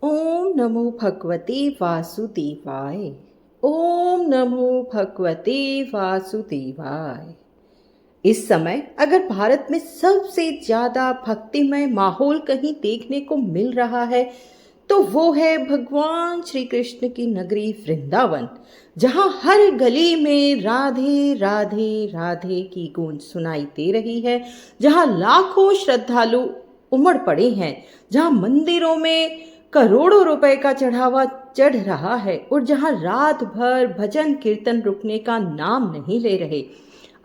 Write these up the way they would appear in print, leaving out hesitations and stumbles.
ओम नमो भगवते वासुदेवाय। ओम नमो भगवते वासुदेवाय। इस समय अगर भारत में सबसे ज्यादा भक्तिमय माहौल कहीं देखने को मिल रहा है तो वो है भगवान श्री कृष्ण की नगरी वृंदावन, जहां हर गली में राधे राधे राधे की गूंज सुनाई दे रही है, जहां लाखों श्रद्धालु उमड़ पड़े हैं, जहां मंदिरों में करोड़ों रुपए का चढ़ावा चढ़ रहा है और जहां रात भर भजन कीर्तन रुकने का नाम नहीं ले रहे।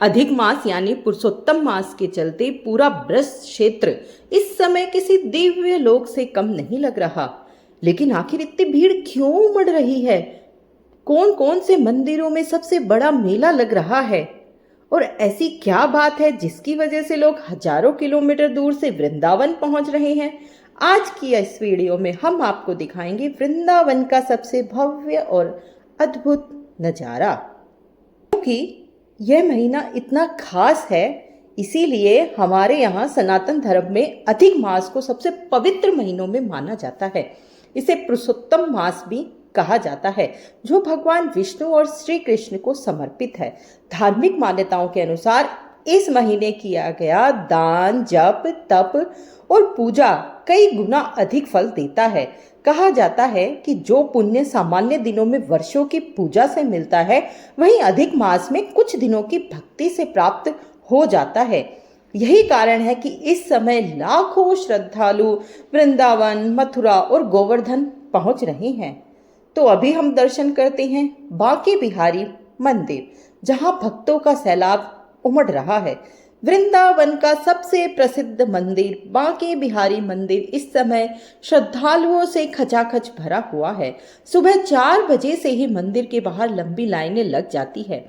अधिक मास यानी पुरुषोत्तम मास के चलते पूरा ब्रज क्षेत्र इस समय किसी दिव्य लोक से कम नहीं लग रहा। लेकिन आखिर इतनी भीड़ क्यों उमड़ रही है? कौन कौन से मंदिरों में सबसे बड़ा मेला लग रहा है? और ऐसी क्या बात है जिसकी वजह से लोग हजारों किलोमीटर दूर से वृंदावन पहुंच रहे हैं? आज की इस वीडियो में हम आपको दिखाएंगे वृंदावन का सबसे भव्य और अद्भुत नजारा। क्योंकि यह महीना इतना खास है, इसीलिए हमारे यहाँ सनातन धर्म में अधिक मास को सबसे पवित्र महीनों में माना जाता है। इसे पुरुषोत्तम मास भी कहा जाता है, जो भगवान विष्णु और श्री कृष्ण को समर्पित है। धार्मिक मान्यताओं के अनुसार इस महीने किया गया दान, जप, तप और पूजा कई गुना अधिक फल देता है। कहा जाता है कि जो पुण्य सामान्य दिनों में वर्षों की पूजा से मिलता है, वहीं अधिक मास में कुछ दिनों की भक्ति से प्राप्त हो जाता है। यही कारण है कि इस समय लाखों श्रद्धालु वृंदावन, मथुरा और गोवर्धन पहुंच रहे हैं। तो अभी हम दर्शन करते हैं बांके बिहारी मंदिर, जहां भक्तों का सैलाब उमड़ रहा है। वृंदावन का सबसे प्रसिद्ध मंदिर बांके बिहारी मंदिर इस समय श्रद्धालुओं से खचाखच भरा हुआ है। सुबह 4 बजे से ही मंदिर के बाहर लंबी लाइनें लग जाती है।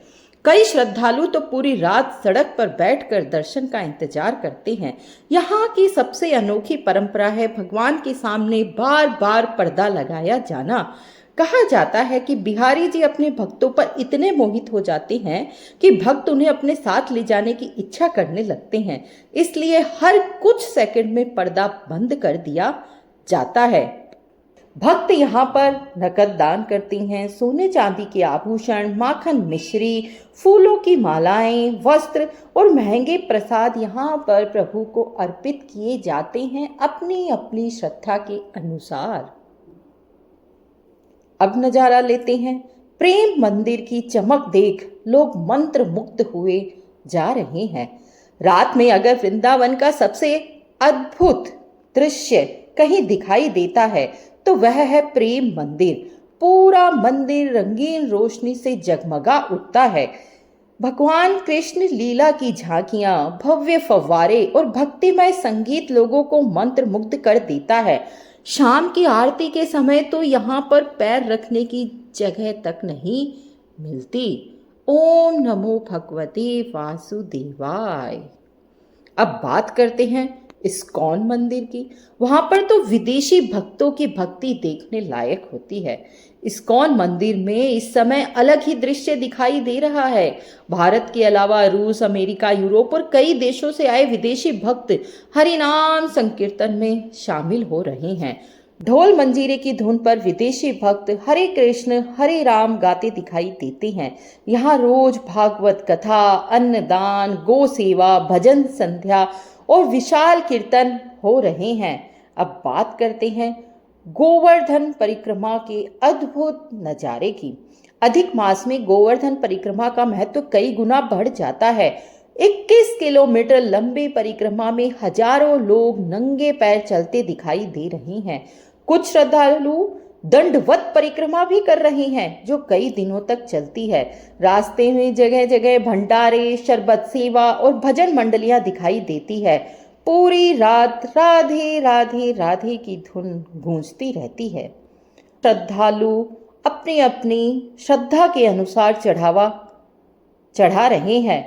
कई श्रद्धालु तो पूरी रात सड़क पर बैठकर दर्शन का इंतजार करते हैं। यहाँ की सबसे अनोखी परंपरा है भगवान के सामने बार बार पर्दा लगाया जाना। कहा जाता है कि बिहारी जी अपने भक्तों पर इतने मोहित हो जाते हैं कि भक्त उन्हें अपने साथ ले जाने की इच्छा करने लगते हैं। इसलिए हर कुछ सेकंड में पर्दा बंद कर दिया जाता है। भक्त यहाँ पर नकद दान करती हैं। सोने चांदी के आभूषण, माखन मिश्री, फूलों की मालाएं, वस्त्र और महंगे प्रसाद यहाँ पर प्रभु को अर्पित किए जाते हैं अपनी अपनी श्रद्धा के अनुसार। अब नजारा लेते हैं। प्रेम मंदिर की चमक देख लोग मंत्र मुग्ध हुए जा रहे हैं। रात में अगर वृंदावन का सबसे अद्भुत दृश्य कहीं दिखाई देता है तो वह है प्रेम मंदिर। पूरा मंदिर रंगीन रोशनी से जगमगा उठता है। भगवान कृष्ण लीला की झांकियां, भव्य फव्वारे और भक्तिमय संगीत लोगों को मंत्र मुग्ध कर देता है। शाम की आरती के समय तो यहाँ पर पैर रखने की जगह तक नहीं मिलती। ओम नमो भगवते वासुदेवाय। अब बात करते हैं इस्कॉन मंदिर की। वहां पर तो विदेशी भक्तों की भक्ति देखने लायक होती है। इस्कॉन मंदिर में इस समय अलग ही दृश्य दिखाई दे रहा है। भारत के अलावा रूस, अमेरिका, यूरोप और कई देशों से आए विदेशी भक्त हरिनाम संकीर्तन में शामिल हो रहे हैं। ढोल मंजीरे की धुन पर विदेशी भक्त हरे कृष्ण हरे राम गाते दिखाई देते हैं। यहाँ रोज भागवत कथा, अन्नदान, गो सेवा, भजन संध्या और विशाल कीर्तन हो रहे हैं। अब बात करते हैं गोवर्धन परिक्रमा के अद्भुत नजारे की। अधिक मास में गोवर्धन परिक्रमा का महत्व कई गुना बढ़ जाता है। 21 किलोमीटर लंबी परिक्रमा में हजारों लोग नंगे पैर चलते दिखाई दे रहे हैं। कुछ श्रद्धालु दंडवत परिक्रमा भी कर रहे हैं, जो कई दिनों तक चलती है। रास्ते में जगह जगह भंडारे, शरबत सेवा और भजन मंडलियां दिखाई देती है। पूरी रात राधे राधे राधे की धुन गूंजती रहती है। श्रद्धालु अपनी अपनी श्रद्धा के अनुसार चढ़ावा चढ़ा रहे हैं।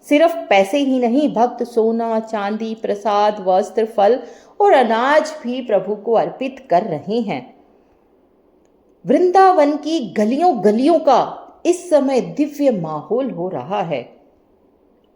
सिर्फ पैसे ही नहीं, भक्त सोना, चांदी, प्रसाद, वस्त्र, फल और अनाज भी प्रभु को अर्पित कर रहे हैं। वृंदावन की गलियों गलियों का इस समय दिव्य माहौल हो रहा है।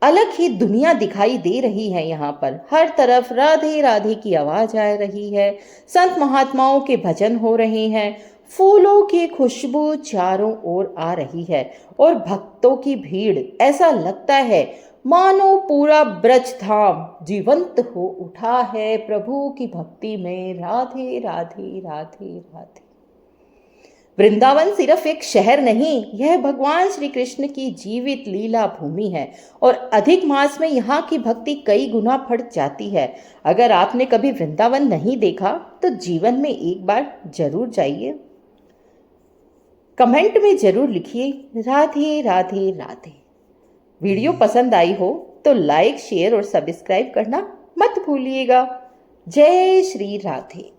अलग ही दुनिया दिखाई दे रही है। यहाँ पर हर तरफ राधे राधे की आवाज आ रही है, संत महात्माओं के भजन हो रहे हैं, फूलों की खुशबू चारों ओर आ रही है और भक्तों की भीड़। ऐसा लगता है मानो पूरा ब्रज धाम जीवंत हो उठा है प्रभु की भक्ति में। राधे राधे राधे राधे। वृंदावन सिर्फ एक शहर नहीं, यह भगवान श्री कृष्ण की जीवित लीला भूमि है और अधिक मास में यहाँ की भक्ति कई गुना बढ़ जाती है। अगर आपने कभी वृंदावन नहीं देखा तो जीवन में एक बार जरूर जाइए। कमेंट में जरूर लिखिए राधे राधे राधे। वीडियो पसंद आई हो तो लाइक, शेयर और सब्सक्राइब करना मत भूलिएगा। जय श्री राधे।